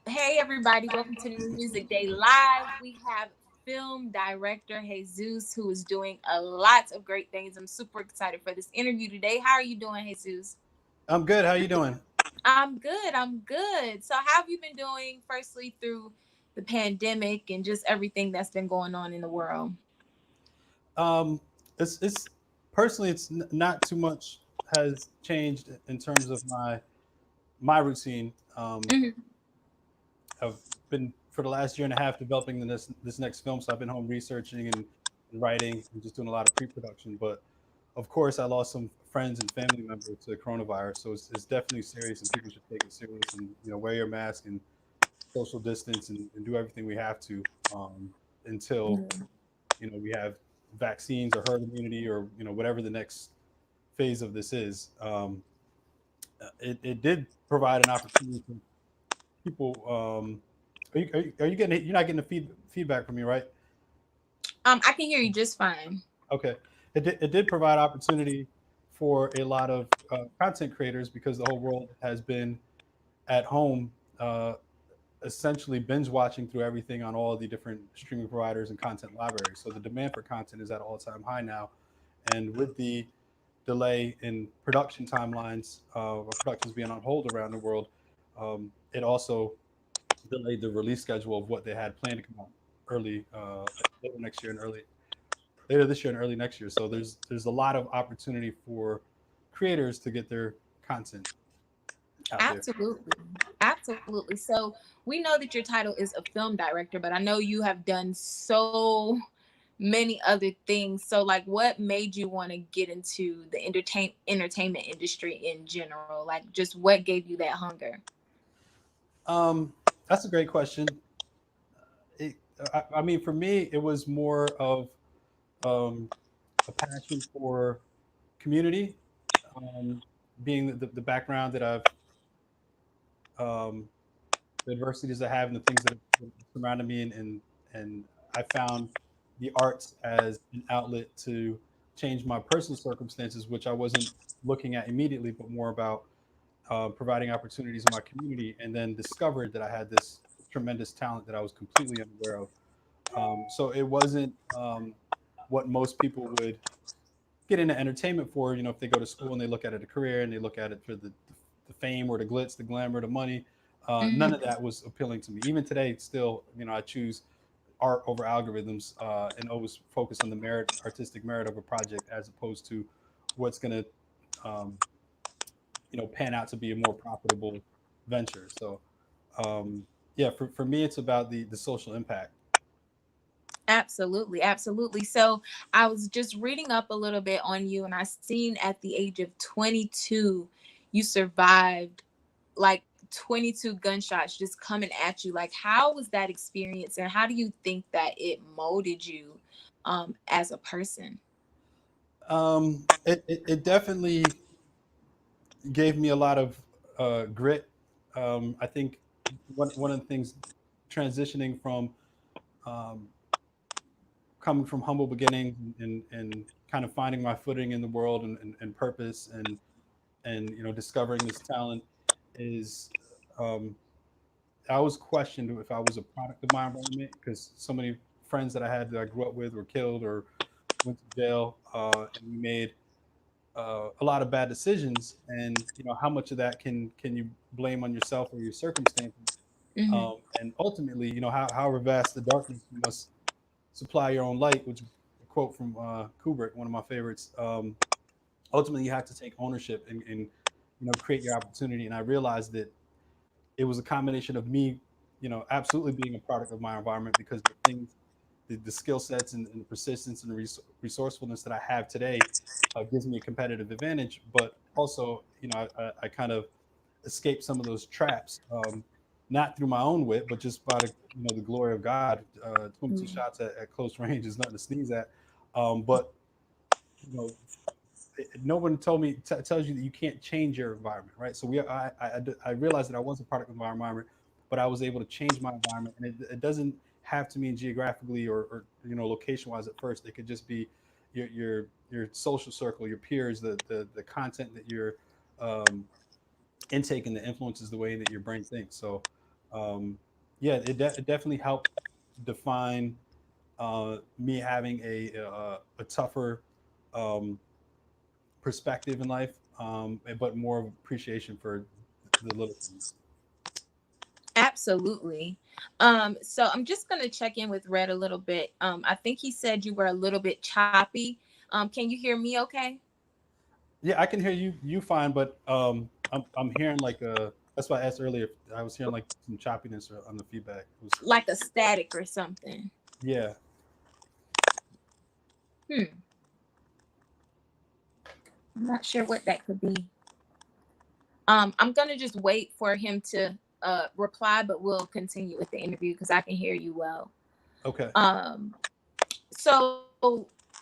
Hey everybody, welcome to New Music Day Live. We have film director Jesus who is doing a lot of great things. I'm super excited for this interview today. How are you doing, Jesus? I'm good. How you doing? I'm good. So how have you been doing firstly through the pandemic and just everything that's been going on in the world? Um, it's personally, not too much has changed in terms of my routine. Mhm. I've been for the last year and a half developing this next film, so I've been home researching and writing and just doing a lot of pre-production. But of course, I lost some friends and family members to coronavirus, so it's definitely serious, and people should take it serious and wear your mask and social distance and do everything we have to until we have vaccines or herd immunity or whatever the next phase of this is. It did provide an opportunity for people. Are you getting? You're not getting the feedback from me, right? I can hear you just fine. Okay. It did provide opportunity for a lot of content creators because the whole world has been at home, essentially binge watching through everything on all the different streaming providers and content libraries. So the demand for content is at all time high now, and with the delay in production timelines, or productions being on hold around the world, it also delayed the release schedule of what they had planned to come out early, later next year and later this year and early next year. So there's a lot of opportunity for creators to get their content out there. Absolutely. Absolutely. So we know that your title is a film director, but I know you have done so many other things. So like what made you want to get into the entertainment industry in general? Like just what gave you that hunger? Um, that's a great question. I mean, for me, it was more of um, a passion for community, um, being the background that I've, um, the adversities I have, and the things that have surrounded me, and I found the arts as an outlet to change my personal circumstances, which I wasn't looking at immediately, but more about providing opportunities in my community, and then discovered that I had this tremendous talent that I was completely unaware of. So it wasn't what most people would get into entertainment for. If they go to school and they look at it a career and they look at it for the fame or the glitz, the glamour, the money. None of Mhm. that was appealing to me. Even today, still, I choose art over algorithms, and always focus on the merit, artistic merit of a project, as opposed to what's going to, um, pan out to be a more profitable venture. So, yeah, for me, it's about the social impact. Absolutely, absolutely. So I was just reading up a little bit on you, and I seen at the age of 22, you survived like 22 gunshots just coming at you. Like, how was that experience, and how do you think that it molded you as a person? It definitely gave me a lot of grit. I think one of the things, transitioning from, um, coming from humble beginnings, and kind of finding my footing in the world, and purpose, and discovering this talent, is, um, I always questioned if I was a product of my environment, because so many friends that I had that I grew up with were killed or went to jail, and we made a lot of bad decisions. And how much of that can you blame on yourself or your circumstances? Hmm. And ultimately, however vast the darkness, you must supply your own light, which is a quote from Kubrick, one of my favorites. Ultimately, you have to take ownership, and create your opportunity. And I realized that it was a combination of me, absolutely being a product of my environment, because the things, the skill sets, and the persistence and the resourcefulness that I have today gives me a competitive advantage. But also, I kind of escaped some of those traps, not through my own wit, but just by the glory of God. 22 shots at close range is nothing to sneeze at. But you know, no one told me tells you that you can't change your environment, right? So I realized that I was a product of my environment, but I was able to change my environment, and it doesn't have to mean geographically, or location wise at first. It could just be your social circle, your peers, the content that you're, um, intake, and the influences the way that your brain thinks. So um, yeah, it definitely helped define me having a tougher um, perspective in life, but more of appreciation for the little things. Absolutely. So I'm just gonna check in with Red a little bit. I think he said you were a little bit choppy. Can you hear me okay? Yeah, I can hear you fine, but I'm hearing like that's why I asked earlier. I was hearing like some choppiness on the feedback. It was Like a static or something. yeah. Hmm. I'm not sure what that could be. I'm gonna just wait for him to reply, but we'll continue with the interview because I can hear you well. Okay. Um, so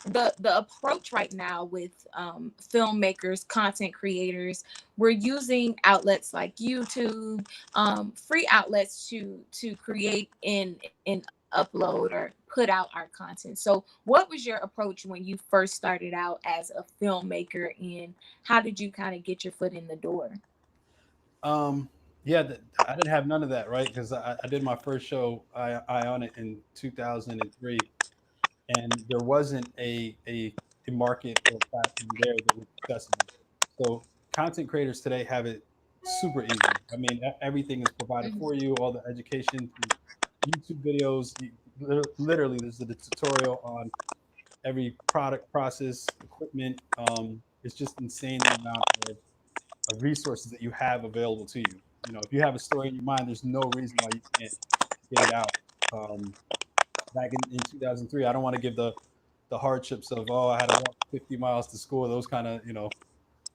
the approach right now with filmmakers, content creators, we're using outlets like YouTube, free outlets to create and upload or put out our content. So what was your approach when you first started out as a filmmaker, and how did you kind of get your foot in the door? Um, yeah, I didn't have none of that, right? Because I did my first show, I on it in 2003, and there wasn't a market or platform there that was accessible. So content creators today have it super easy. I mean, everything is provided Mhm. for you. All the education through YouTube videos. Literally, there's a tutorial on every product, process, equipment. It's just insane the amount of resources that you have available to you. You know, if you have a story in your mind, there's no reason why you can't get it out. Um, Back in 2003, I don't want to give the hardships of, oh, I had to walk 50 miles to school, those kind of,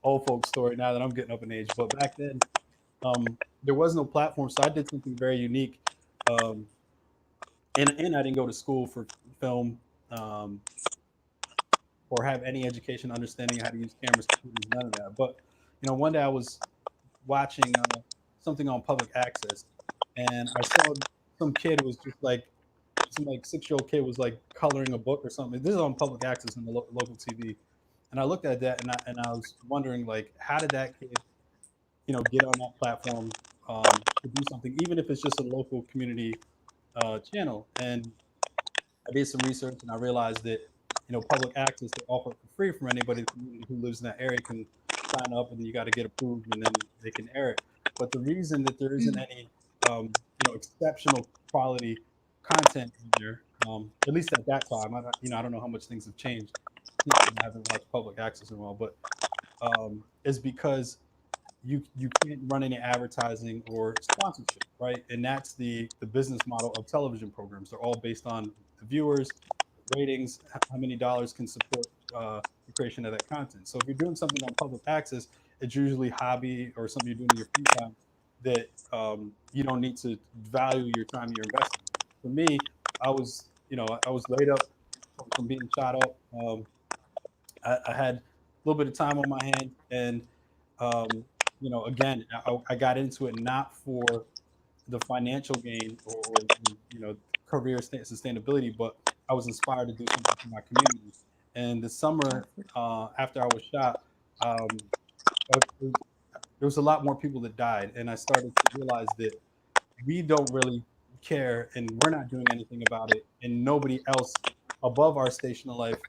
old folks story now that I'm getting up in age. But back then, there was no platform, so I did something very unique. Um, and I didn't go to school for film, um, or have any education understanding how to use cameras, computers, none of that. But one day I was watching something on public access, and I saw some kid was just like some like 6-year-old kid was like coloring a book or something. This is on public access on the local TV, and I looked at that and I was wondering like, how did that kid get on that platform to do something, even if it's just a local community channel. And I did some research and I realized that public access, they offer it for free from anybody in the community who lives in that area can sign up, and then you got to get approved and then they can air it. But the reason that there isn't Mhm. any exceptional quality content in there, at least at that time, I don't know how much things have changed since then. I haven't watched public access in a while, but is because you can't run any advertising or sponsorship, right? And that's the business model of television programs. They're all based on the viewers, ratings, how many dollars can support the creation of that content. So if you're doing something on public access, it's usually hobby or something you're doing in your free time that you don't need to value your time you're investing. For me, I was laid up from being shot up. I had a little bit of time on my hands, and um, again, I got into it not for the financial gain or career sustainability, but I was inspired to do something for my community. And the summer after I was shot, um, there was a lot more people that died, and I started to realize that we don't really care, and we're not doing anything about it, and nobody else above our station of life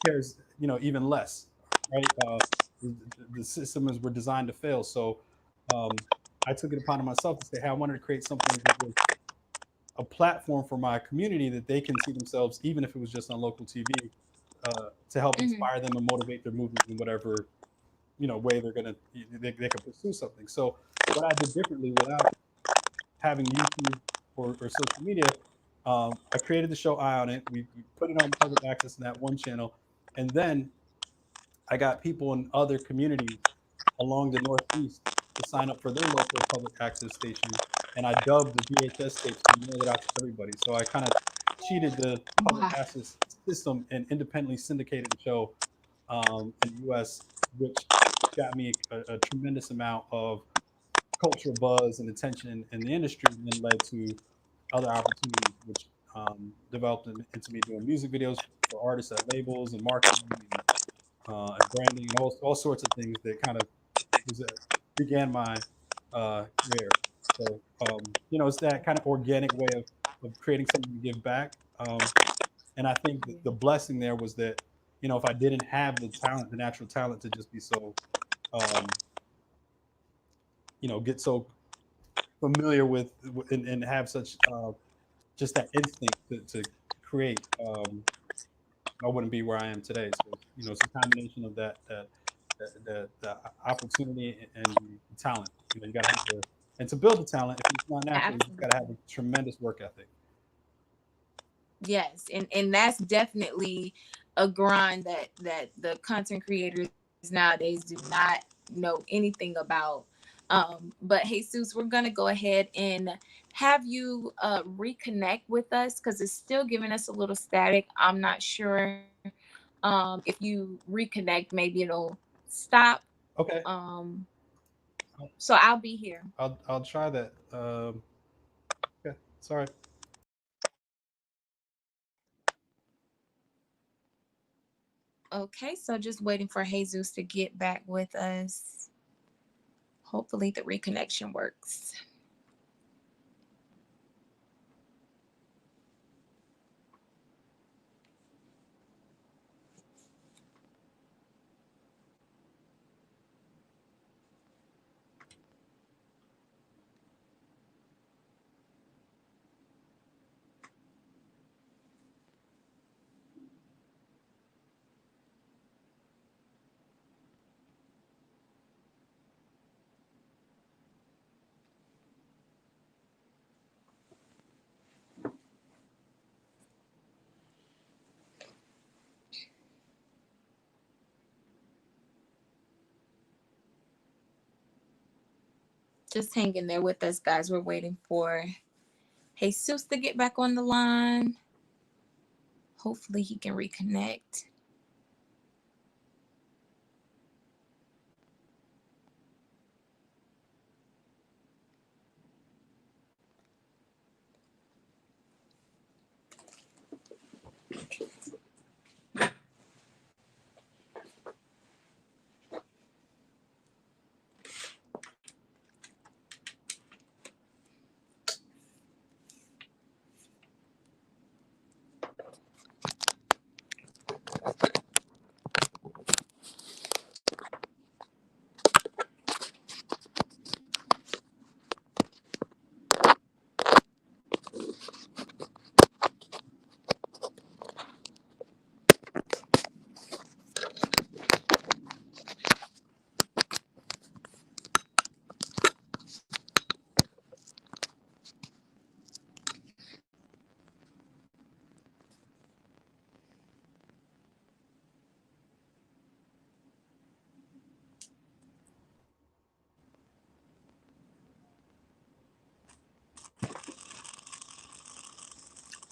cares even less, right? The systems were designed to fail. So I took it upon myself to say, hey, I wanted to create something that was a platform for my community that they can see themselves, even if it was just on local TV, to help Mhm. inspire them and motivate their movement in whatever way they can pursue something. So what I did differently without having YouTube or social media, I created the show Eye on It. We put it on public access in that one channel, and then I got people in other communities along the Northeast to sign up for their local public access station, and I dubbed the VHS tapes and mailed it out to everybody. So I kind of cheated the public Wow. access system and independently syndicated the show in the U.S., which got me a tremendous amount of cultural buzz and attention in the industry, and then led to other opportunities, which developed into me doing music videos for artists at labels and marketing and branding and all sorts of things that kind of was began my career. So, it's that kind of organic way of creating something to give back. And I think that the blessing there was that, if I didn't have the talent, the natural talent to just be so, um, get so familiar with, and have such, just that instinct to create, I wouldn't be where I am today. So, it's a combination of the opportunity and the talent. You got to have and to build the talent, if it's not natural, you just got to have Absolutely. a tremendous work ethic. Yes, and that's definitely a grind that the content creators nowadays do not know anything about. But Jesus, we're gonna go ahead and have you reconnect with us because it's still giving us a little static. I'm not sure if you reconnect, maybe it'll stop. Okay, Um, I'll so I'll be here. I'll try that. Okay, sorry. Okay, so just waiting for Jesus to get back with us. Hopefully the reconnection works. Just hang in there with us, guys. We're waiting for Jesus to get back on the line. Hopefully, he can reconnect.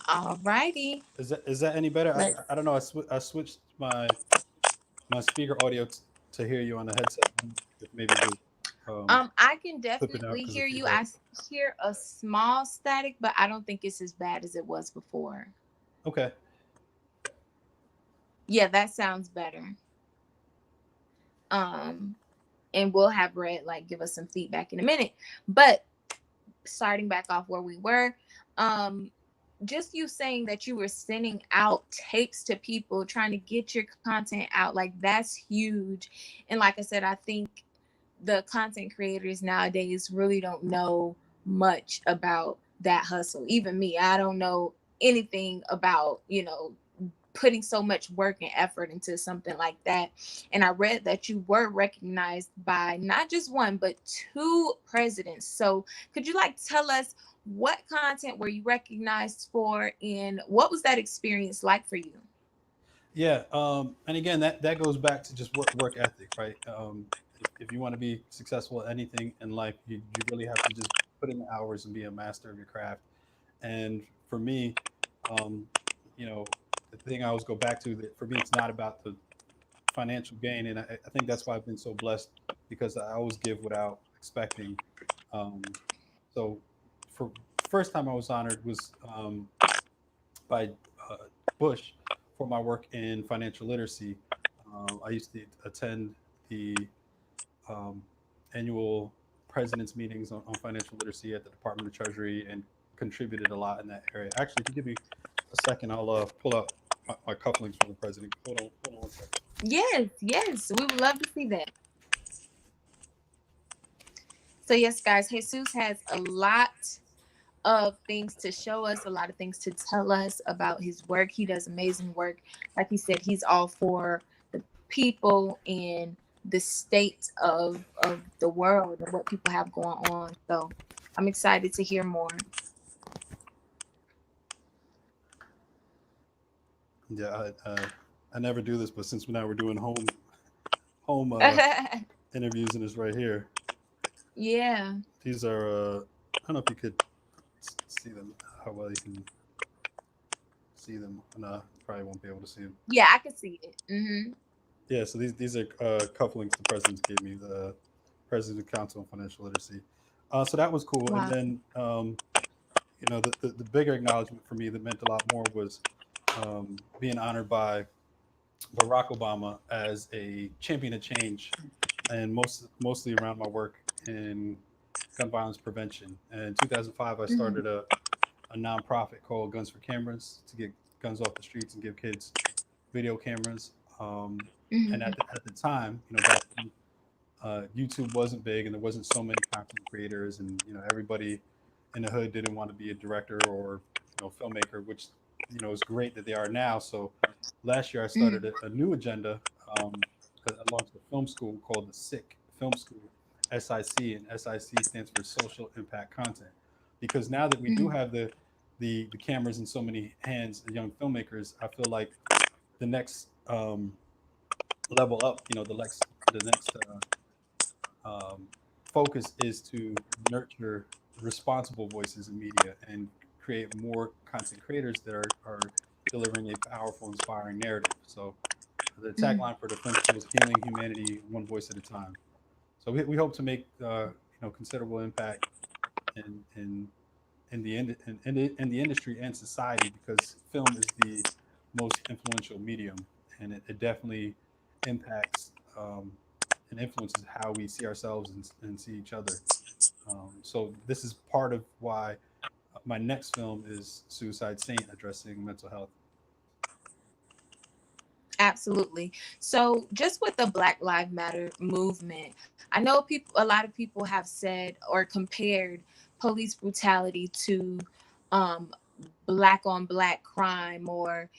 Alrighty. Is that any better? Let's. I don't know. I switched my speaker audio to hear you on the headset. If maybe we'll I can clip it out definitely because of hear you. feedback. I hear a small static, but I don't think it's as bad as it was before. Okay. Yeah, that sounds better. Um, and we'll have Red like give us some feedback in a minute. But starting back off where we were, um, just you saying that you were sending out tapes to people trying to get your content out, like that's huge. And like I said, I think the content creators nowadays really don't know much about that hustle. Even me, I don't know anything about, putting so much work and effort into something like that. And I read that you were recognized by not just one, but two presidents. So could you like tell us what content were you recognized for and what was that experience like for you? Yeah. And again, that goes back to just work ethic, right? If you want to be successful at anything in life, you really have to just put in the hours and be a master of your craft. And for me, um, you know, the thing I always go back to, that for me, it's not about the financial gain, and I think that's why I've been so blessed, because I always give without expecting. Um, so, for first time I was honored was, by uh, Bush for my work in financial literacy. I used to attend the um, annual president's meetings on financial literacy at the Department of Treasury and contributed a lot in that area. Actually, if you give me a second, I'll pull up my cufflinks from the president. Hold on one second. Yes, yes, we would love to see that. So yes, guys, Jesus has a lot of things to show us, a lot of things to tell us about his work. He does amazing work. Like he said, he's all for the people and the state of the world and what people have going on. So I'm excited to hear more. Yeah, I never do this, but since now we're doing home interviews, and it's right here. Yeah. These are I don't know if you could see them, how well you can see them. No, probably won't be able to see them. Yeah, I can see it. Hmm. Yeah, so these are cufflinks the presidents gave me, the President Council on Financial Literacy. So that was cool. And Wow. then the bigger acknowledgement for me that meant a lot more was being honored by Barack Obama as a champion of change, and mostly around my work in gun violence prevention. And in 2005, I Hmm. started a nonprofit called Guns for Cameras to get guns off the streets and give kids video cameras. And Hmm. at the time, back then, YouTube wasn't big, and there wasn't so many content creators, and everybody in the hood didn't want to be a director or filmmaker, which is great that they are now. So last year I started Hmm. a new agenda. I launched a film school called the SIC Film School, SIC, and SIC stands for Social Impact Content. Because now that we do Hmm. have the cameras in so many hands, the young filmmakers, I feel like the next level up, the next focus is to nurture responsible voices in media and create more content creators that are delivering a powerful, inspiring narrative. So the Hmm. tagline for the film school is "Healing Humanity One Voice at a Time." So we hope to make considerable impact in in the industry and society, because film is the most influential medium, and it definitely impacts and influences how we see ourselves and see each other. So this is part of why my next film is Suicide Saint, addressing mental health. Absolutely. So, just with the Black Lives Matter movement, I know people, a lot of people have said or compared police brutality to black on black crime, or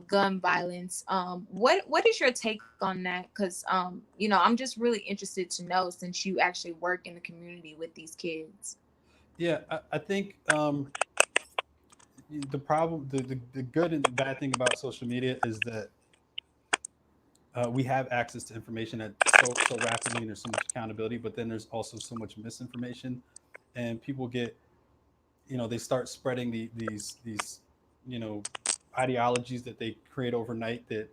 gun violence. What is your take on that? Because I'm just really interested to know, since you actually work in the community with these kids. Yeah, I think the problem, the good and bad thing about social media is that we have access to information at so rapidly, and there's so much accountability, but then there's also so much misinformation, and people get, they start spreading these you know ideologies that they create overnight, that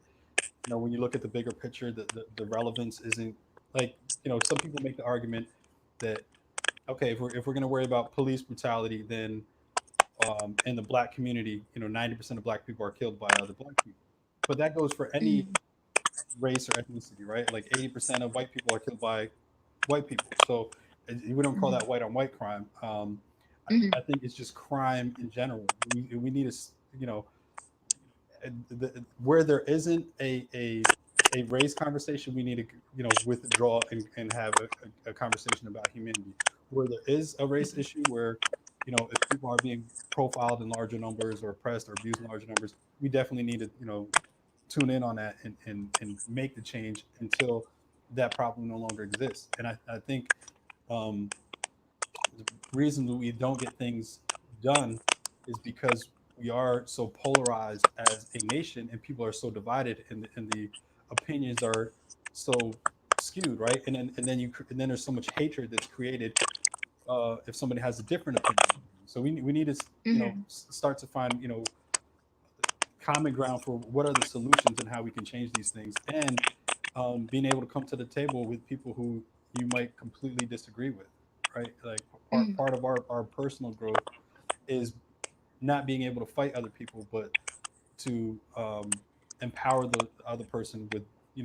when you look at the bigger picture, the relevance isn't, like, some people make the argument that, okay, if we're going to worry about police brutality, then in the black community, 90% of black people are killed by other black people. But that goes for any Mm-hmm. race or ethnicity, right? Like 80% of white people are killed by white people. So we don't call that white on white crime. I think it's just crime in general. We need to, you know, where there isn't a race conversation, we need to, withdraw and have a conversation about humanity. Where there is a race issue, where if people are being profiled in larger numbers or oppressed or abused in larger numbers, we definitely need to tune in on that and make the change until that problem no longer exists. And I think um, the reason that we don't get things done is because we are so polarized as a nation, and people are so divided, and the opinions are so skewed, right? And then there's so much hatred that's created if somebody has a different opinion. So we need to Mm-hmm. start to find common ground for what are the solutions and how we can change these things, and being able to come to the table with people who you might completely disagree with, right? Like Mm-hmm. part of our personal growth is not being able to fight other people, but to empower the other person with,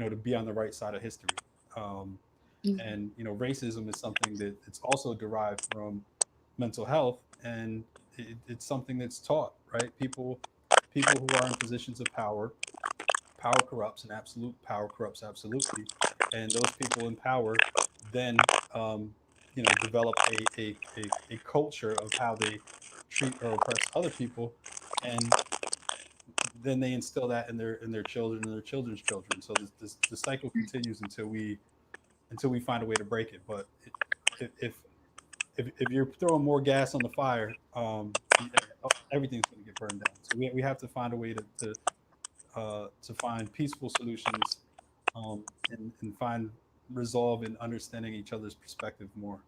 to be on the right side of history. um, And racism is something that it's also derived from mental health, and it's something that's taught, right? People who are in positions of power, power corrupts, and absolute power corrupts absolutely, and those people in power then develop a culture of how they treat or oppress other people, and then they instill that in their children and their children's children. So the cycle continues until we find a way to break it. But if if you're throwing more gas on the fire, everything's going to get burned down. So we have to find a way to find peaceful solutions, and find resolve in understanding each other's perspective more.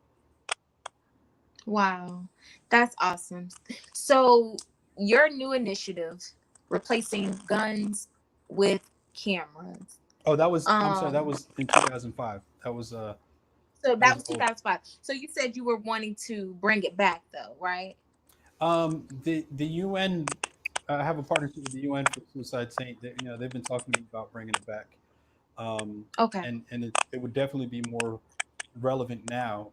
Wow, that's awesome. So, your new initiative, replacing guns with cameras. Oh, that was, I'm sorry, that Um, was in 2005. so That that was was old. 2005. So you said you were wanting to bring it back, though, right? The UN, I have a partnership with the UN for Suicide Saint. They've been talking to me about bringing it back, Okay. and it would definitely be more relevant now.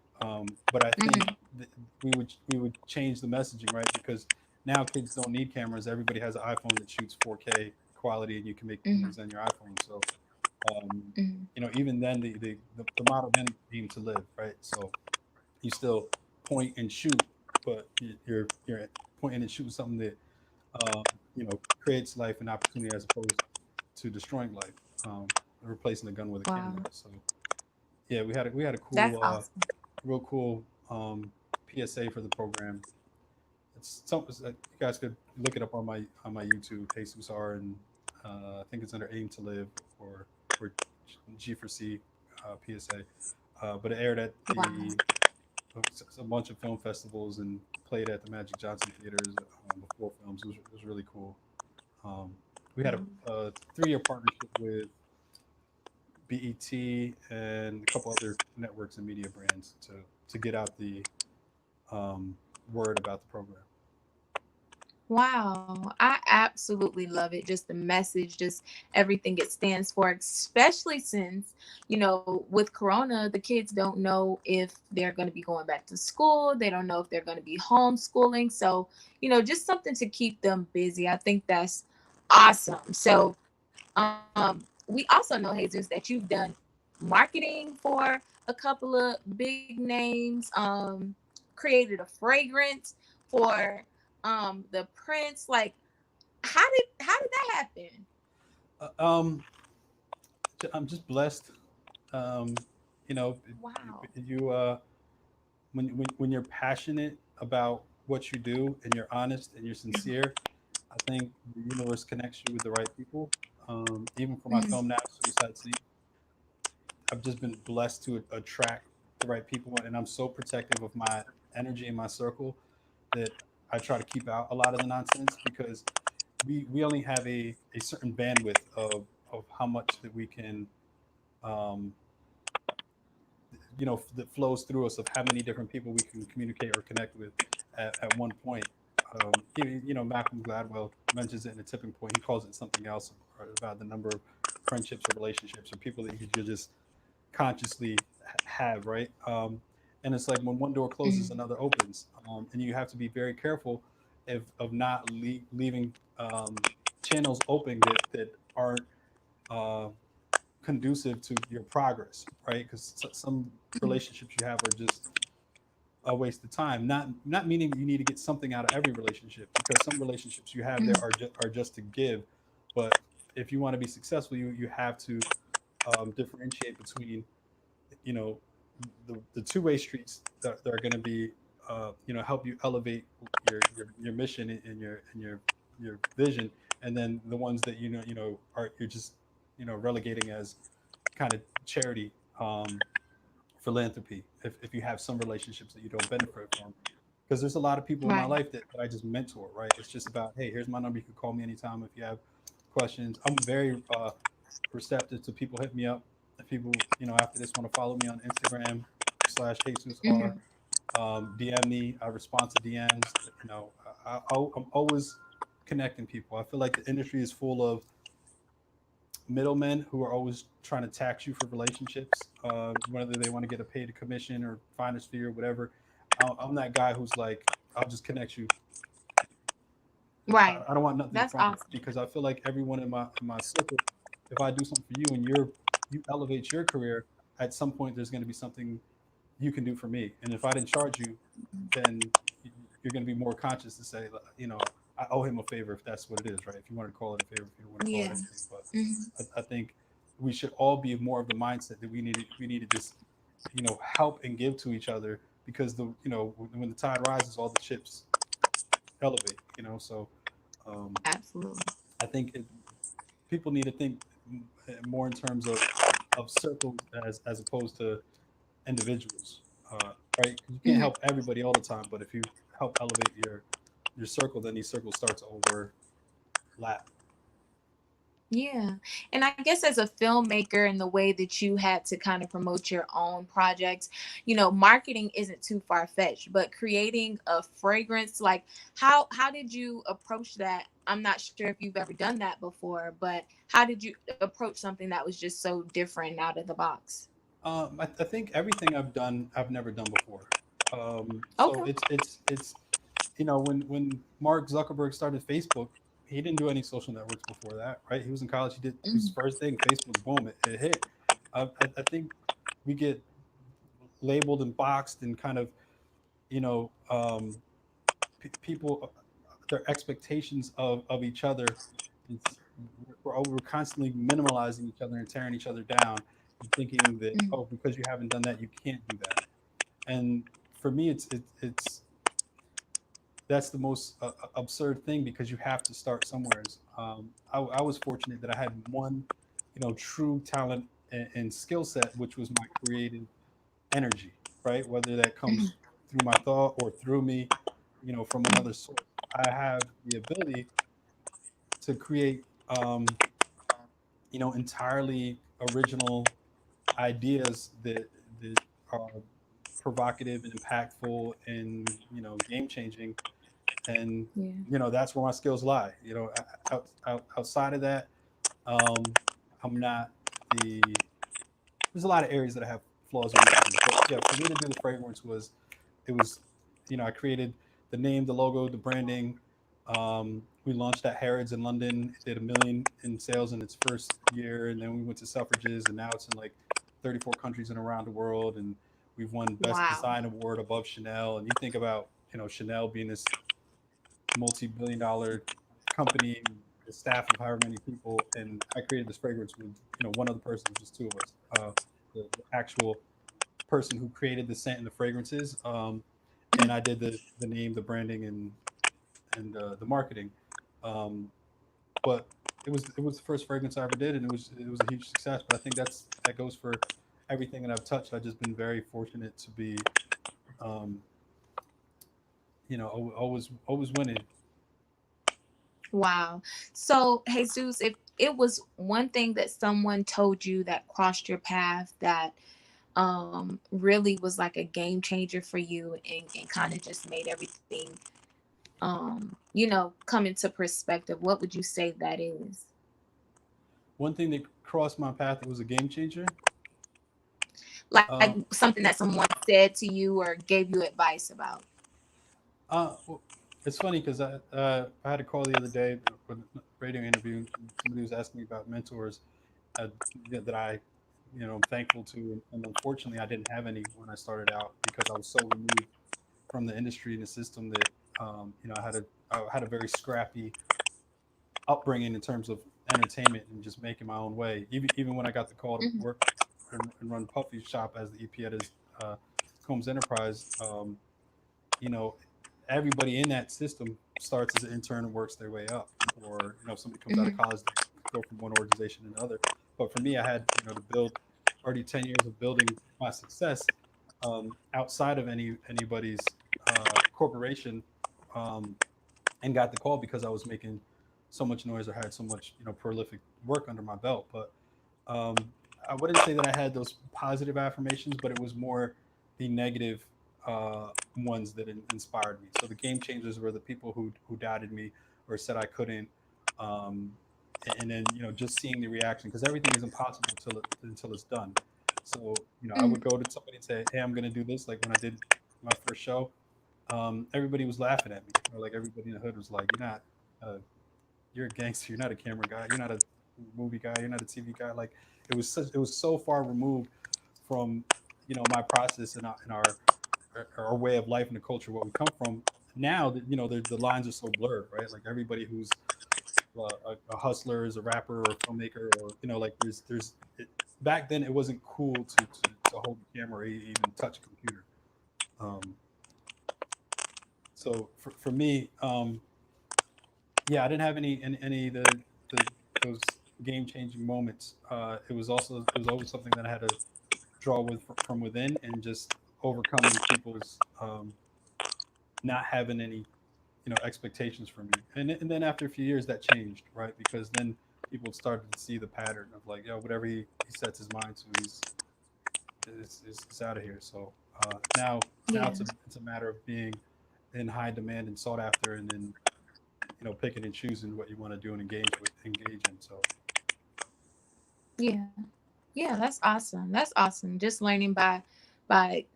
But I think Hmm. we would change the messaging, right? Because now kids don't need cameras. Everybody has an iPhone that shoots 4K quality, and you can make Hmm. movies on your iPhone. So, um, Hmm. even then, the model then aimed to live, right? So you still point and shoot, but you're pointing and shooting something that creates life and opportunity, as opposed to destroying life, replacing the gun with a Wow, camera. So yeah, we had a that's cool, awesome. real cool, PSA for the program. It's something that you guys could look it up on my YouTube. Hezues are, and I think it's under Aim to Live, or G4C, PSA. But it aired at Wow. a bunch of film festivals and played at the Magic Johnson theaters, before films. It was really cool. Um, we had a 3-year partnership with BET and a couple other networks and media brands to get out the, word about the program. Wow, I absolutely love it. Just the message, just everything it stands for, especially since, with Corona, the kids don't know if they're going to be going back to school. They don't know if they're going to be homeschooling. So, just something to keep them busy. I think that's awesome. So, we also know, Jesus, that you've done marketing for a couple of big names, created a fragrance for the prince. Like, how did that happen? Uh, um, I'm just blessed. Um, you know, Wow. you when you're passionate about what you do, and you're honest and you're sincere, I think the universe connects you with the right people. Even for my Mhm. film now, Suicide Scene, I've just been blessed to attract the right people, and I'm so protective of my energy in my circle that I try to keep out a lot of the nonsense, because we only have a certain bandwidth of how much that we can, um, that flows through us, of how many different people we can communicate or connect with at one point. Malcolm Gladwell mentions it in a tipping point. He calls it something else, about the number of friendships or relationships or people that you could just consciously have, right? And it's like when one door closes, Mhm. another opens, and you have to be very careful of not leaving, channels open that aren't, uh, conducive to your progress, right? Because some relationships you have are just a waste of time. Not meaning you need to get something out of every relationship, because some relationships you have there are just to give. But if you want to be successful, you have to, differentiate between, you know the two-way streets that are going to be, help you elevate your mission, and your vision, and then the ones that are, you're just, relegating as kind of charity, philanthropy, if you have some relationships that you don't benefit from. Because there's a lot of people in my Right. life that I just mentor, right? It's just about, hey, here's my number, you can call me anytime if you have questions. I'm very, receptive to people hit me up. If people, after this, want to follow me on Instagram /HesusR, Hmm. DM me. I respond to DMs. I'm always connecting people. I feel like the industry is full of middlemen who are always trying to tax you for relationships, whether they want to get a paid commission or finder's fee or whatever. I'm that guy who's like, I'll just connect you. Right. I don't want nothing That's from it awesome. because I feel like everyone in my circle, if I do something for you and you elevate your career, at some point there's going to be something you can do for me. And if I didn't charge you, then you're going to be more conscious to say, you know, I owe him a favor if that's what it is, right? If you want to call it a favor, if you don't want to call it Yeah. anything, but Hmm. I think we should all be more of the mindset that we need to just help and give to each other because when the tide rises, all the ships elevate. So um, Absolutely. I think people need to think more in terms of circles as opposed to individuals, right? 'Cause you can't Hmm. help everybody all the time, but if you help elevate your circle, then these circles start to overlap. Yeah. And I guess as a filmmaker and the way that you had to kind of promote your own projects, marketing isn't too far fetched, but creating a fragrance, like how did you approach that? I'm not sure if you've ever done that before, but how did you approach something that was just so different out of the box? I think everything I've done, I've never done before. So Okay. it's when Mark Zuckerberg started Facebook, he didn't do any social networks before that, right? He was in college. He did his Mhm. first thing, Facebook. Boom, it hit. I think we get labeled and boxed and kind of you know people their expectations of each other. It's we're constantly minimalizing each other and tearing each other down and thinking that, Mhm. oh, because you haven't done that you can't do that. And for me it's that's the most absurd thing because you have to start somewhere. I was fortunate that I had one true talent and skill set, which was my creative energy, right? Whether that Mhm. comes through my thought or through me, from another source. I have the ability to create, entirely original ideas that are provocative and impactful and game changing. And Yeah. that's where my skills lie. Outside of that, um, I'm not the. There's a lot of areas that I have flaws and weaknesses, but yeah, for me to do the fragrance was I created the name, the logo, the branding. We launched at Harrods in London. It did 1 million in sales in its first year, and then we went to Selfridges, and now it's in like 34 countries and around the world. And we've won Best Wow. Design Award above Chanel. And you think about Chanel being this multi-billion-dollar company, a staff of however many people, and I created this fragrance with one other person, it was just two of us. The actual person who created the scent and the fragrances, and I did the name, the branding, and the marketing. Um, but it was the first fragrance I ever did, and it was a huge success. But I think that goes for everything that I've touched. I've just been very fortunate to be, um, always winning. Wow. So, Jesus, if it was one thing that someone told you that crossed your path that really was like a game changer for you and kind of just made everything come into perspective, what would you say that is? One thing that crossed my path that was a game changer. Like Uh, something that someone said to you or gave you advice about? well, it's funny because I had a call the other day for a radio interview. And somebody was asking me about mentors uh, that I'm thankful to, and unfortunately, I didn't have any when I started out because I was so removed from the industry and the system that I had a very scrappy upbringing in terms of entertainment and just making my own way. Even when I got the call to Hmm. work and run Puffy's shop as the EP at his Combs Enterprise, you know, everybody in that system starts as an intern and works their way up. Or if somebody comes out of Hmm. college, they go from one organization to another. But for me, I had to build already 10 years of building my success outside of anybody's corporation, um, and got the call because I was making so much noise or had so much prolific work under my belt. But um, I wouldn't say that I had those positive affirmations, but it was more the negative ones that inspired me. So the game changers were the people who doubted me or said I couldn't. Um, and then just seeing the reaction, because everything is impossible until it's done. So I would Mm-hmm. go to somebody and say, hey, I'm going to do this. Like when I did my first show, everybody was laughing at me, or like everybody in the hood was like, uh, you're a gangster, you're not a camera guy, you're not a movie guy, you're not a TV guy. Like it was so far removed from my process and our way of life and the culture where we come from. Now that the lines are so blurred, right? Like everybody who's a hustler is a rapper or a filmmaker, or like there's back then it wasn't cool to hold a camera or even touch a computer. Um, so for me, yeah, I didn't have any of the those game changing moments. It was always something that I had to draw from within, and just overcoming people's not having any expectations for me. And then after a few years that changed, right? Because then people started to see the pattern of like, whatever he sets his mind to, it's out of here. So now Yeah. it's a matter of being in high demand and sought after, and then picking and choosing what you want to do and engage in. So Yeah. Yeah, that's awesome. That's awesome. Just learning by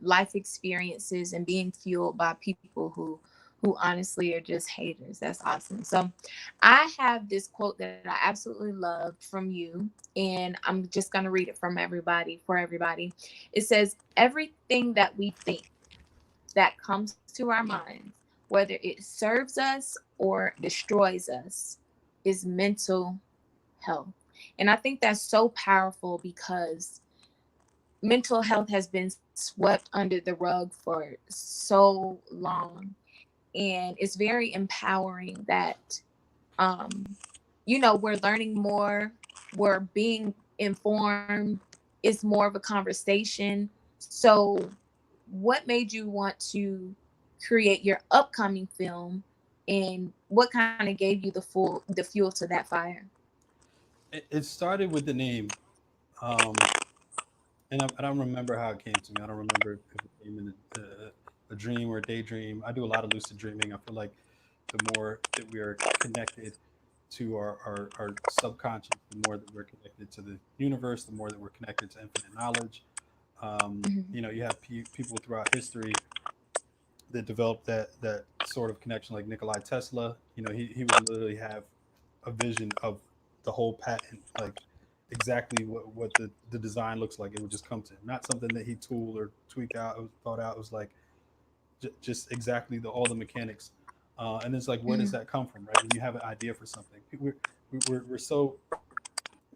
life experiences and being fueled by people who honestly are just haters. That's awesome. So I have this quote that I absolutely loved from you, and I'm just going to read it from everybody for everybody. It says, everything that we think that comes to our minds, whether it serves us or destroys us, is mental health. And I think that's so powerful because mental health has been swept under the rug for so long. And it's very empowering that, um, we're learning more, we're being informed, it's more of a conversation. So, what made you want to create your upcoming film, and what kind of gave you the fuel to that fire? it started with the name. Um, and I don't remember how it came to me. I don't remember if it came in a dream or a daydream. I do a lot of lucid dreaming. I feel like the more that we are connected to our subconscious, the more that we're connected to the universe, the more that we're connected to infinite knowledge. Mm-hmm. You have people throughout history that developed that sort of connection, like Nikolai Tesla. He would literally have a vision of the whole patent, like exactly what the design looks like. It would just come to him, not something that he tooled or tweaked out or thought out. It was like just exactly all the mechanics. And it's like, where does that come from, right? When you have an idea for something, we're so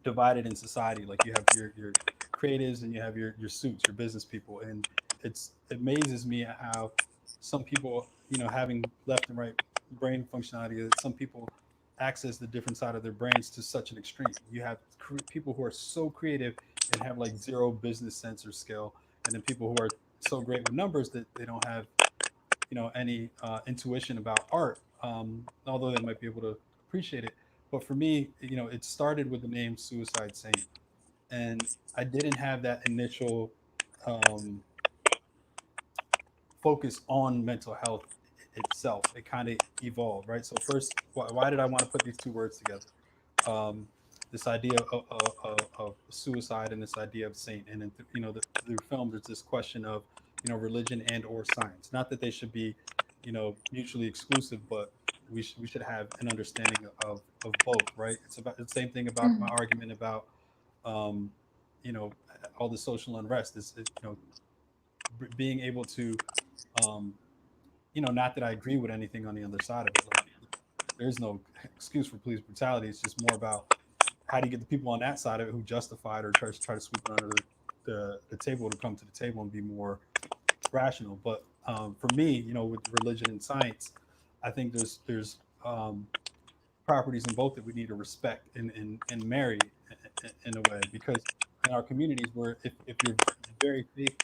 divided in society. Like you have your creatives and you have your suits, your business people, and it amazes me at how some people, having left and right brain functionality, that some people access the different side of their brains to such an extreme. You have people who are so creative and have like zero business sense or skill, and then people who are so great with numbers that they don't have any intuition about art, although they might be able to appreciate it. But for me, it started with the name Suicide Saint, and I didn't have that initial um, focus on mental health itself. It kind of evolved, right? So first, why did I want to put these two words together? Um, this idea of suicide and this idea of saint, and then through film, there's this question of religion and or science. Not that they should be mutually exclusive, but we should have an understanding of both, right? It's about the same thing about my argument about um, you know all the social unrest is being able to um, not that I agree with anything on the other side of it. Like there's no excuse for police brutality. It's just more about how do you get the people on that side of it who justify it or try to sweep it under the table to come to the table and be more rational. But for me, with religion and science, I think there's properties in both that we need to respect and marry in a way, because in our communities where if you're very faith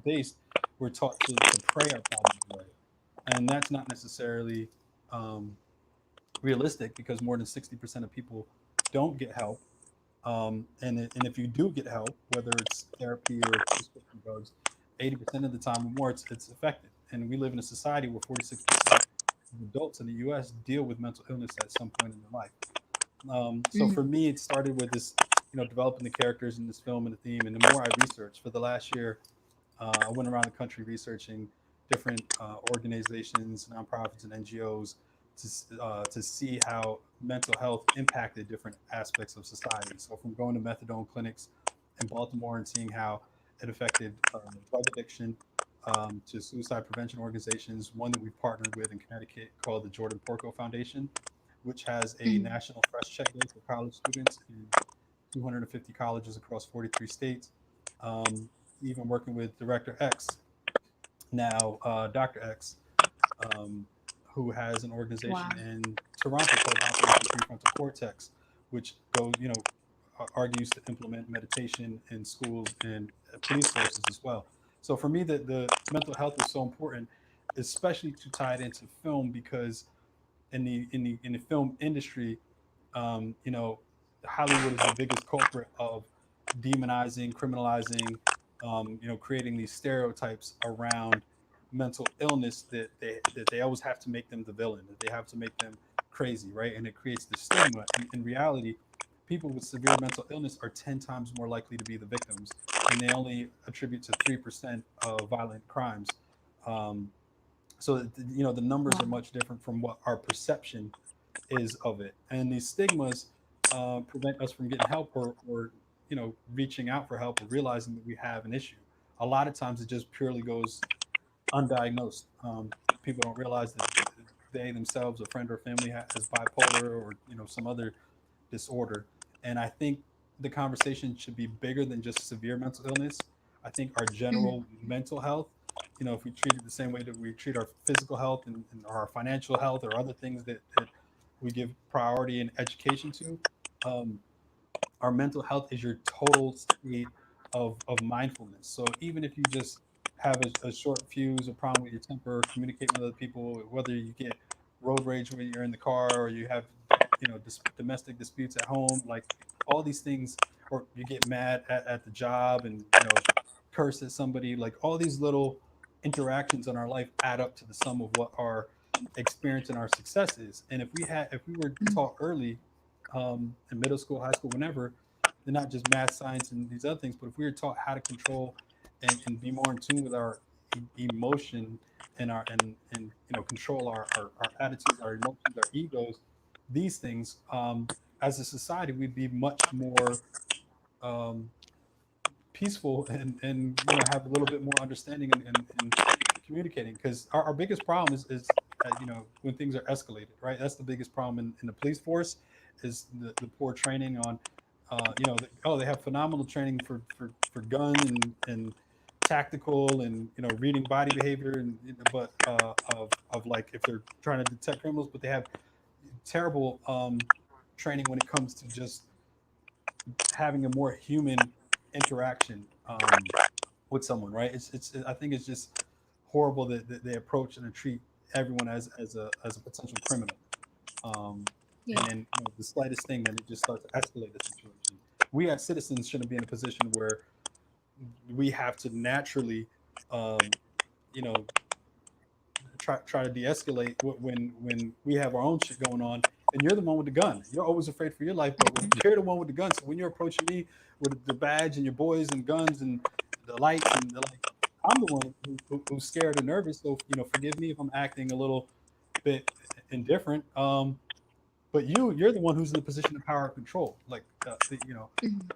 based, we're taught to pray our problems away, and that's not necessarily um, realistic, because more than 60% of people don't get help. And if you do get help, whether it's therapy or prescription drugs, 80% of the time or more, it's effective. And we live in a society where 46% of adults in the U.S. deal with mental illness at some point in their life. So for me, it started with this, developing the characters in this film and the theme. And the more I researched for the last year, I went around the country researching different organizations, nonprofits, and NGOs to see how mental health impacted different aspects of society. So from going to methadone clinics in Baltimore and seeing how it affected drug addiction, to suicide prevention organizations, one that we've partnered with in Connecticut called the Jordan Porco Foundation, which has a Mm. national fresh check day for college students in 250 colleges across 43 states. Um, Even working with Director X, now Dr. X, um, who has an organization Wow. in Toronto called Operation Prefrontal Cortex, which argues to implement meditation in schools and police forces as well. So for me, the mental health was so important, especially to tie it into film, because in the film industry, Hollywood is the biggest culprit of demonizing, criminalizing, creating these stereotypes around mental illness, that they always have to make them the villain, that they have to make them crazy, right? And it creates the stigma. In reality, people with severe mental illness are 10 times more likely to be the victims, and they only attribute to 3% of violent crimes. Um, so the numbers are Wow. much different from what our perception is of it, and these stigmas prevent us from getting help, or reaching out for help, or realizing that we have an issue. A lot of times it just purely goes undiagnosed. People don't realize that they themselves, a friend or family, has bipolar, or some other disorder. And I think the conversation should be bigger than just severe mental illness. I think our Mhm. general mental health, if we treat it the same way that we treat our physical health, and our financial health, or other things that we give priority and education to, um, our mental health is your total state of mindfulness. So even if you just have a short fuse, a problem with your temper, communicate with other people, whether you get road rage when you're in the car, or you have domestic disputes at home, like all these things, or you get mad at the job, and curse at somebody, like all these little interactions in our life add up to the sum of what our experience and our success is. And if we were taught early, in middle school, high school, whenever, they're not just math, science, and these other things, but if we were taught how to control and be more in tune with our emotion, and control our attitudes, our emotions, our egos, these things, as a society, we'd be much more um, peaceful, and have a little bit more understanding, and communicating, because our biggest problem is when things are escalated, right? That's the biggest problem in the police force, is the poor training on, they have phenomenal training for gun, and tactical, and reading body behavior, and but of like, if they're trying to detect criminals, but they have terrible training when it comes to just having a more human interaction, with someone, right? I think it's just horrible that they approach and treat everyone as a potential criminal, Yeah. and then the slightest thing, then it just starts to escalate the situation. We as citizens shouldn't be in a position where we have to naturally, um, you know, try to de-escalate when we have our own shit going on, and you're the one with the gun. You're always afraid for your life, but when you're the one with the gun, so when you're approaching me with the badge and your boys and guns and the lights, and the, like, I'm the one who's scared and nervous. So forgive me if I'm acting a little bit indifferent. But you're the one who's in the position of power and control. Like, Mhm.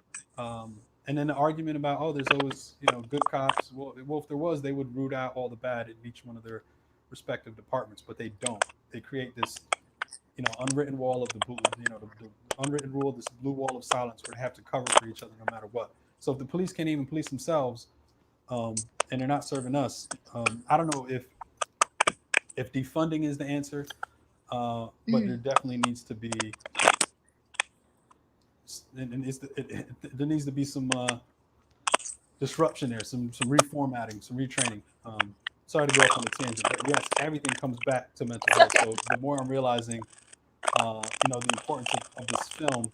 and then the argument about, oh, there's always good cops. Well, if there was, they would root out all the bad in each one of their respective departments, but they don't. They create this unwritten wall of the blue, the unwritten rule, this blue wall of silence, where they have to cover for each other no matter what. So if the police can't even police themselves, and they're not serving us, I don't know if defunding is the answer, but there Mhm. definitely needs to be, there needs to be some disruption there, some reformatting, some retraining. Sorry to go off on a tangent, but yes, everything comes back to mental health. So the more I'm realizing, the importance of this film,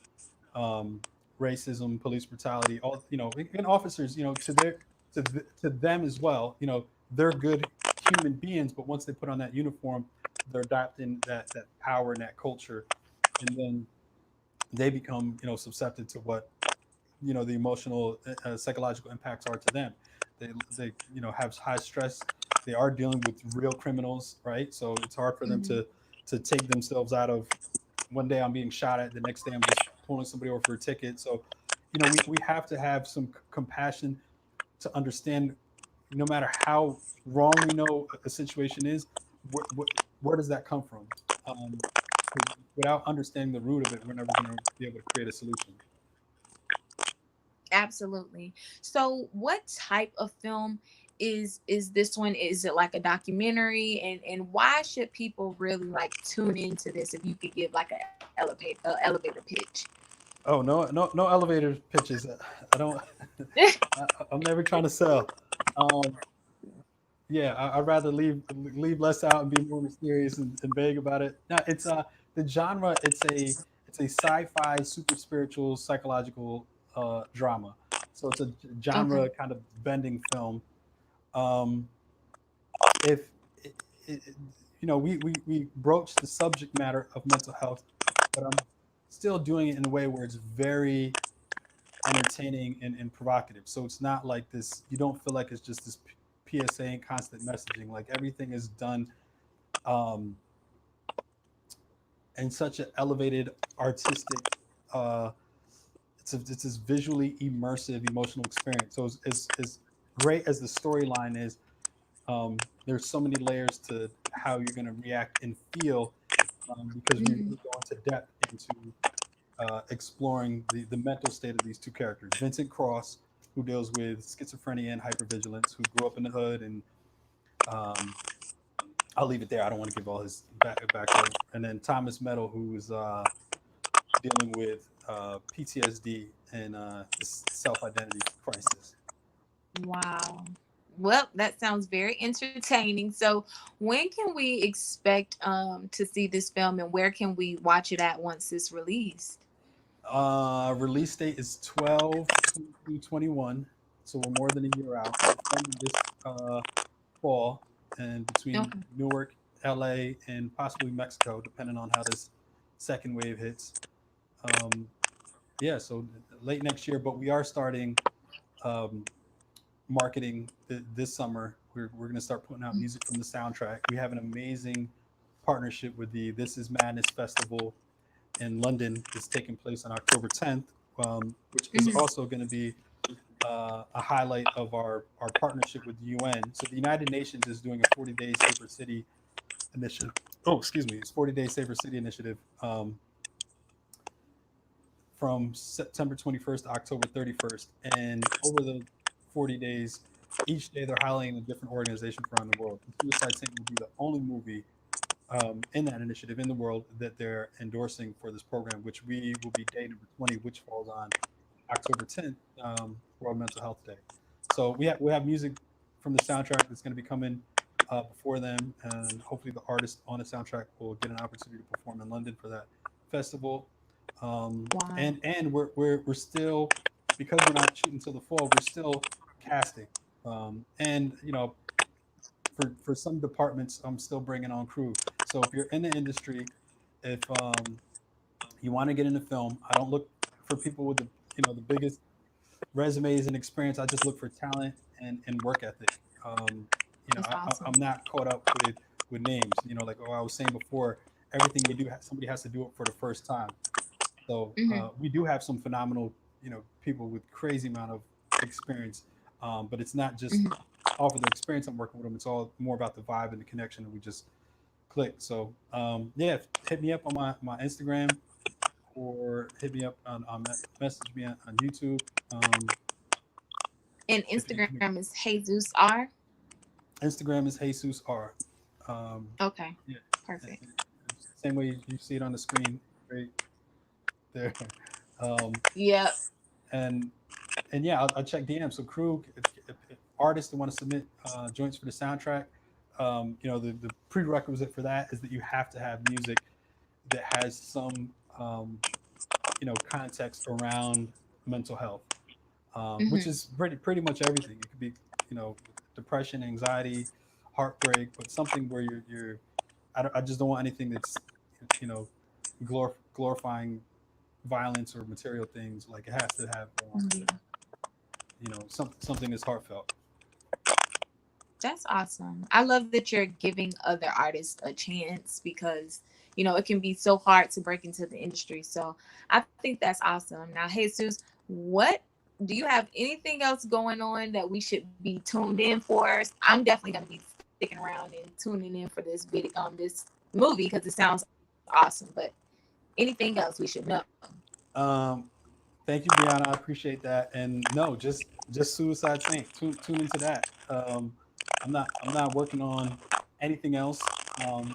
um, racism, police brutality, all and officers, to them as well. They're good human beings, but once they put on that uniform, they're adopting that power and that culture, and then they become, susceptible to what, the emotional, psychological impacts are to them. They have high stress. They are dealing with real criminals, right? So it's hard for them Hmm. to take themselves out of, one day I'm being shot at, the next day I'm just pulling somebody over for a ticket. So we have to have some compassion to understand, no matter how wrong we know a situation is, where does that come from? Um, because without understanding the root of it, we're never going to be able to create a solution. Absolutely. So, what type of film is this one? Is it like a documentary? And why should people really like tune into this? If you could give like elevator pitch. Oh, no, no, no elevator pitches. I don't. I'm never trying to sell. Um, yeah, I'd rather leave less out and be more mysterious and vague about it. No, it's the genre. It's a sci-fi, super spiritual, psychological drama. So it's a Okay. genre kind of bending film. Um, if we broach the subject matter of mental health, but I'm still doing it in a way where it's very entertaining and provocative. So it's not like this. You don't feel like it's just this PSA and constant messaging. Like everything is done um, in such an elevated, artistic. Uh, it's this visually immersive, emotional experience. So as great as the storyline is, there's so many layers to how you're going to react and feel, because we Hmm. really go into depth into exploring the mental state of these two characters. Vincent Cross, who deals with schizophrenia and hypervigilance, who grew up in the hood, and um, I'll leave it there. I don't want to give all his backstory. And then Thomas Meadow, who's dealing with PTSD and this self identity crisis. Wow. Well, that sounds very entertaining. So, when can we expect to see this film, and where can we watch it at once it's released? Release date is 12/22/21, so we're more than a year out. We're filming this fall, and between Okay. Newark, LA, and possibly Mexico, depending on how this second wave hits. Um, yeah, so late next year, but we are starting um, marketing this summer. We're going to start putting out music from the soundtrack. We have an amazing partnership with the This Is Madness Festival in London. That's taking place on October 10th, which is Hmm. also going to be a highlight of our partnership with the UN. So the United Nations is doing a 40-day safer city initiative. Oh, excuse me, it's 40-day safer city initiative, from September 21st to October 31st, and over the 40 days, each day they're highlighting a different organization from around the world. And Suicide Saint will be the only movie in that initiative in the world that they're endorsing for this program, which we will be day number 20, which falls on October 10th, World Mental Health Day. So we have music from the soundtrack that's going to be coming before them, and hopefully the artist on the soundtrack will get an opportunity to perform in London for that festival. Wow. And we're still, because we're not shooting until the fall, we're still casting. And for some departments, I'm still bringing on crew. So if you're in the industry, if you want to get into film, I don't look for people with the biggest resumes and experience. I just look for talent and work ethic. That's awesome. I'm not caught up with names. Like, I was saying before, everything you do, somebody has to do it for the first time. So Hmm. we do have some phenomenal, people with crazy amount of experience, but it's not just Hmm. off of their experience I'm working with them. It's all more about the vibe and the connection, and we just click. So yeah, hit me up on my Instagram, or hit me up message me on YouTube. And If Instagram is Jesus R. Instagram is Jesus R. Um, Okay. yeah, Perfect. same way you see it on the screen right there. Um, Yep. and yeah, I'll check DM. So crew, if artists that want to submit joints for the soundtrack, the prerequisite for that is that you have to have music that has some context around mental health, which Hmm. is pretty much everything. It could be you know depression, anxiety, heartbreak, but something where I just don't want anything that's you know glorifying violence or material things. Like it has to have, Mhm. something that's heartfelt. That's awesome. I love that you're giving other artists a chance because, it can be so hard to break into the industry. So I think that's awesome. Now, Jesus, what do you have anything else going on that we should be tuned in for? I'm definitely going to be sticking around and tuning in for this video, this movie, because it sounds awesome. But anything else we should know? Um, Thank you, Brianna. I appreciate that. And no, just Suicide Saint. Tune into that. I'm not working on anything else. Um,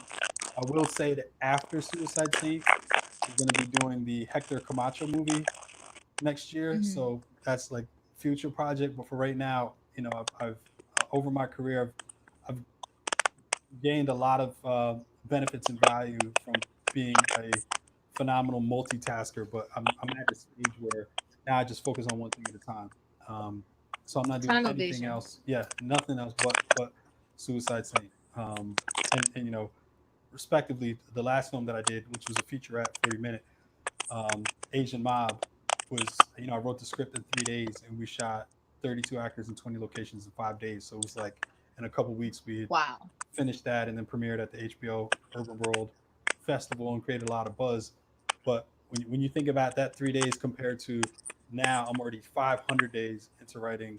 I will say that after Suicide Saint, we're going to be doing the Hector Camacho movie next year. Mhm. So that's like future project. But for right now, I've over my career, I've gained a lot of benefits and value from being a phenomenal multitasker. But I'm at a stage where now I just focus on one thing at a time. Um, so I'm not doing Tunnel anything vision. else. Yeah, nothing else but Suicide Saint. And respectively, the last film that I did, which was a featurette, 40-minute Asian Mob, was I wrote the script in 3 days, and we shot 32 actors in 20 locations in 5 days. So it was like in a couple weeks we had Wow. finished that and then premiered at the HBO Urban World Festival and created a lot of buzz. But when you think about that 3 days compared to now, I'm already 500 days into writing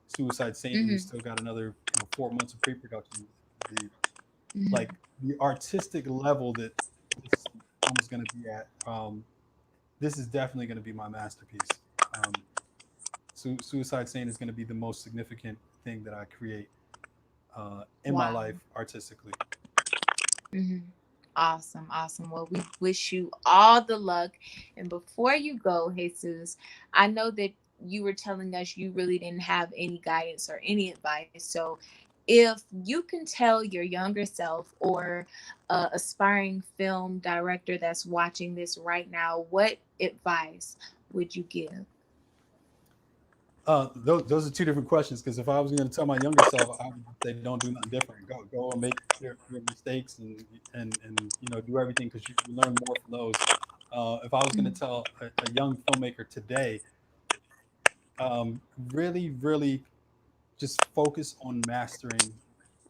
Suicide Saint, and we Hmm. still got another 4 months of pre-production. The Hmm. like the artistic level that this film is going to be at. This is definitely going to be my masterpiece. Um, Suicide Saint is going to be the most significant thing that I create in my Wow. life artistically. Hmm. Awesome, awesome. Well, we wish you all the luck. And before you go, Jesus, I know that you were telling us you really didn't have any guidance or any advice. So, if you can tell your younger self or aspiring film director that's watching this right now, what advice would you give? Those are two different questions because if I was going to tell my younger self, I would say don't do nothing different. Go and make your mistakes and do everything because you learn more from those. If I was going to Mhm. tell a young filmmaker today, really, really just focus on mastering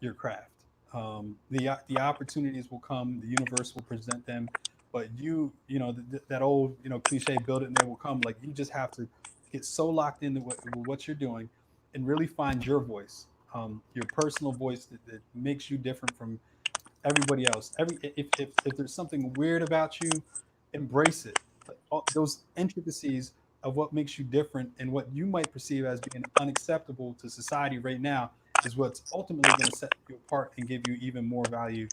your craft. The opportunities will come, the universe will present them, but that old cliche, build it and they will come. Like you just have to get so locked into what you're doing, and really find your voice, your personal voice that makes you different from everybody else. If there's something weird about you, embrace it. Like those intricacies of what makes you different and what you might perceive as being unacceptable to society right now is what's ultimately going to set you apart and give you even more value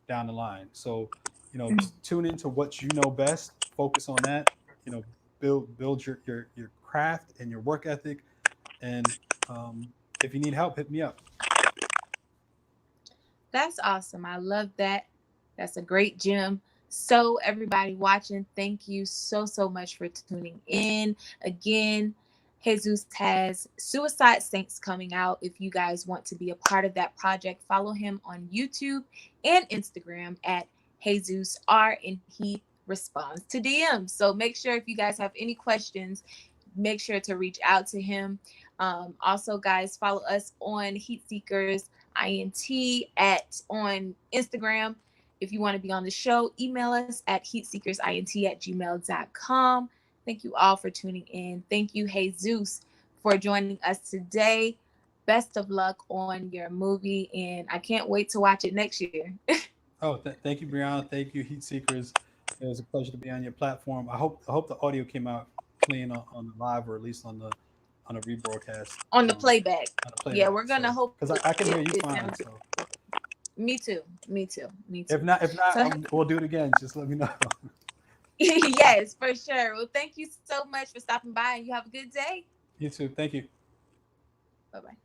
down the line. So, just tune into what you know best, focus on that, you know, build your craft and your work ethic. And if you need help, hit me up. That's awesome. I love that. That's a great gem. So, everybody watching, thank you so, so much for tuning in. Again, Jesus has Suicide Saints coming out. If you guys want to be a part of that project, follow him on YouTube and Instagram at Jesus R, and he responds to DMs. So, make sure if you guys have any questions, make sure to reach out to him. Also, guys, follow us on Heat Seekers INT at on Instagram. If you want to be on the show, email us at heatseekersint@gmail.com. Thank you all for tuning in. Thank you, Jesus, for joining us today. Best of luck on your movie, and I can't wait to watch it next year. Oh, thank you, Brianna. Thank you, Heat Seekers. It was a pleasure to be on your platform. I hope the audio came out clean on the live, or at least on a rebroadcast, On the playback. on a Yeah, playback. we're gonna So hope because I can hear you it fine. sounds good. So Me too. Me too. Me if too. not, if not, So we'll do it again. Just let me know. yes, for sure. Well, thank you so much for stopping by, and you have a good day. You too. Thank you. Bye bye.